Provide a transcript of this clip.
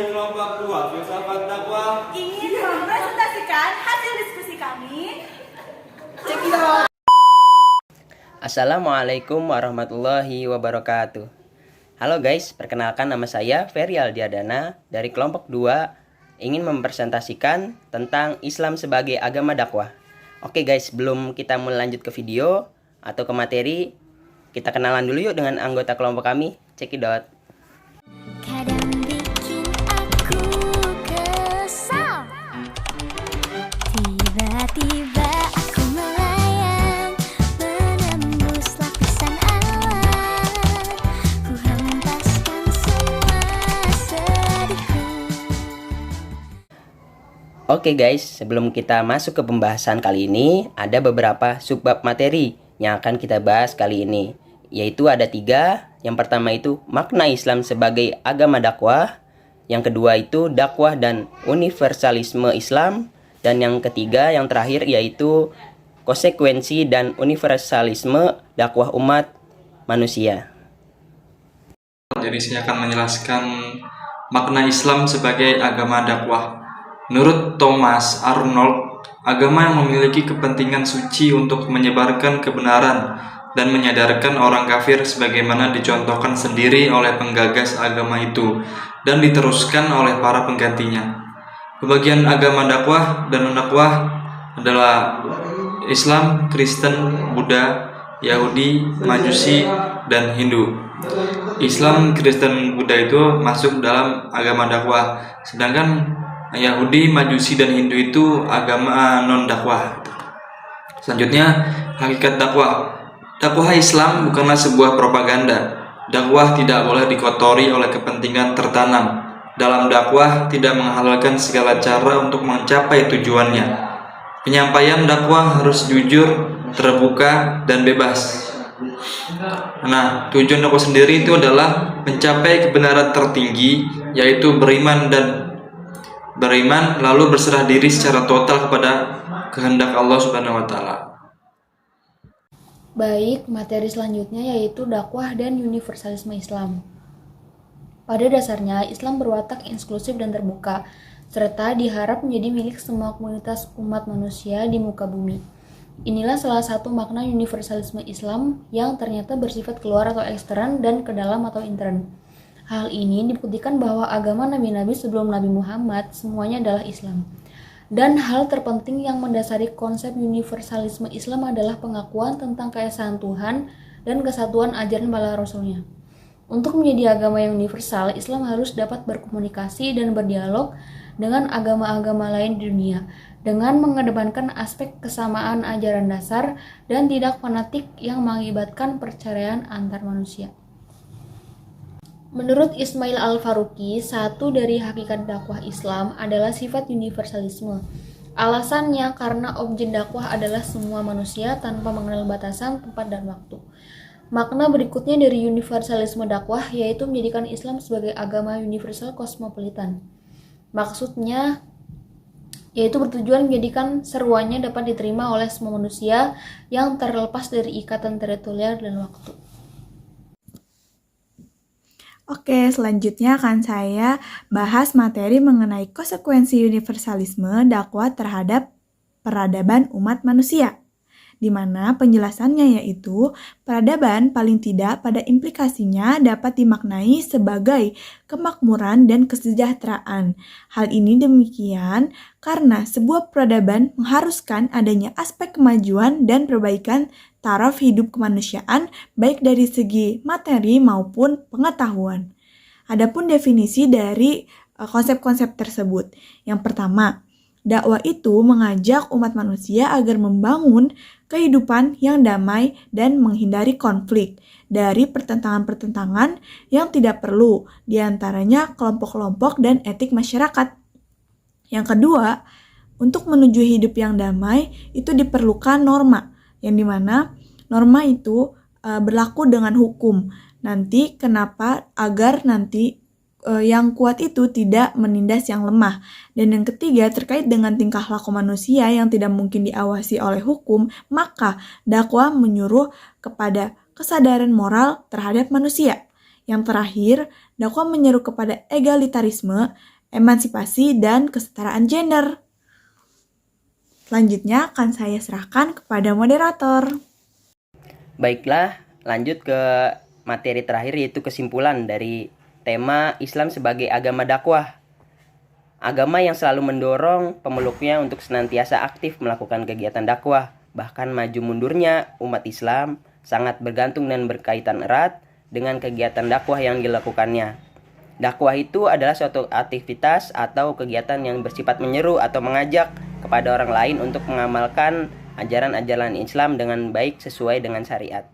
dari kelompok 2 filsafat dakwah ingin mempresentasikan hasil diskusi kami. Cekidot. Assalamualaikum warahmatullahi wabarakatuh. Halo guys, perkenalkan nama saya Ferial Diadana dari kelompok 2 ingin mempresentasikan tentang Islam sebagai agama dakwah. Oke guys, sebelum kita mulai lanjut ke video atau ke materi, kita kenalan dulu yuk dengan anggota kelompok kami. Cekidot. Kadang bikin aku kesal, tiba-tiba aku melayang, menembus lapisan awan, ku hempaskan semua sedihku. Oke guys, sebelum kita masuk ke pembahasan kali ini, ada beberapa subbab materi yang akan kita bahas kali ini, yaitu ada 3. Yang pertama itu makna Islam sebagai agama dakwah, yang kedua itu dakwah dan universalisme Islam, dan yang ketiga yang terakhir yaitu konsekuensi dan universalisme dakwah umat manusia. Jadi saya akan menjelaskan makna Islam sebagai agama dakwah. Menurut Thomas Arnold, agama yang memiliki kepentingan suci untuk menyebarkan kebenaran dan menyadarkan orang kafir sebagaimana dicontohkan sendiri oleh penggagas agama itu dan diteruskan oleh para penggantinya. Pembagian agama dakwah dan non-dakwah adalah Islam, Kristen, Buddha, Yahudi, Majusi, dan Hindu. Islam, Kristen, Buddha itu masuk dalam agama dakwah, sedangkan Yahudi, Majusi, dan Hindu itu agama non-dakwah. Selanjutnya, hakikat dakwah. Dakwah Islam bukanlah sebuah propaganda. Dakwah tidak boleh dikotori oleh kepentingan tertanam. Dalam dakwah tidak menghalalkan segala cara untuk mencapai tujuannya. Penyampaian dakwah harus jujur, terbuka, dan bebas. Nah, tujuan dakwah sendiri itu adalah mencapai kebenaran tertinggi, yaitu beriman lalu berserah diri secara total kepada kehendak Allah Subhanahu wa taala. Baik, materi selanjutnya yaitu dakwah dan universalisme Islam. Pada dasarnya, Islam berwatak inklusif dan terbuka, serta diharap menjadi milik semua komunitas umat manusia di muka bumi. Inilah salah satu makna universalisme Islam yang ternyata bersifat keluar atau ekstern dan ke dalam atau intern. Hal ini dibuktikan bahwa agama nabi-nabi sebelum Nabi Muhammad semuanya adalah Islam. Dan hal terpenting yang mendasari konsep universalisme Islam adalah pengakuan tentang keesaan Tuhan dan kesatuan ajaran para rasulnya. Untuk menjadi agama yang universal, Islam harus dapat berkomunikasi dan berdialog dengan agama-agama lain di dunia, dengan mengedepankan aspek kesamaan ajaran dasar dan tidak fanatik yang mengakibatkan perceraian antar manusia. Menurut Ismail Al-Faruqi, satu dari hakikat dakwah Islam adalah sifat universalisme. Alasannya karena objek dakwah adalah semua manusia tanpa mengenal batasan, tempat, dan waktu. Makna berikutnya dari universalisme dakwah yaitu menjadikan Islam sebagai agama universal kosmopolitan. Maksudnya yaitu bertujuan menjadikan seruannya dapat diterima oleh semua manusia yang terlepas dari ikatan teritorial dan waktu. Oke, selanjutnya akan saya bahas materi mengenai konsekuensi universalisme dakwah terhadap peradaban umat manusia, di mana penjelasannya yaitu peradaban paling tidak pada implikasinya dapat dimaknai sebagai kemakmuran dan kesejahteraan. Hal ini demikian karena sebuah peradaban mengharuskan adanya aspek kemajuan dan perbaikan taraf hidup kemanusiaan baik dari segi materi maupun pengetahuan. Adapun definisi dari konsep-konsep tersebut. Yang pertama, dakwah itu mengajak umat manusia agar membangun kehidupan yang damai dan menghindari konflik dari pertentangan-pertentangan yang tidak perlu, diantaranya kelompok-kelompok dan etik masyarakat. Yang kedua, untuk menuju hidup yang damai itu diperlukan norma, yang dimana norma itu berlaku dengan hukum. Nanti kenapa? Agar nanti yang kuat itu tidak menindas yang lemah. Dan yang ketiga, terkait dengan tingkah laku manusia yang tidak mungkin diawasi oleh hukum, maka dakwah menyuruh kepada kesadaran moral terhadap manusia. Yang terakhir, dakwah menyeru kepada egalitarisme, emansipasi, dan kesetaraan gender. Selanjutnya akan saya serahkan kepada moderator. Baiklah, lanjut ke materi terakhir yaitu kesimpulan dari tema Islam sebagai agama dakwah. Agama yang selalu mendorong pemeluknya untuk senantiasa aktif melakukan kegiatan dakwah. Bahkan maju mundurnya umat Islam sangat bergantung dan berkaitan erat dengan kegiatan dakwah yang dilakukannya. Dakwah itu adalah suatu aktivitas atau kegiatan yang bersifat menyeru atau mengajak kepada orang lain untuk mengamalkan ajaran-ajaran Islam dengan baik sesuai dengan syariat.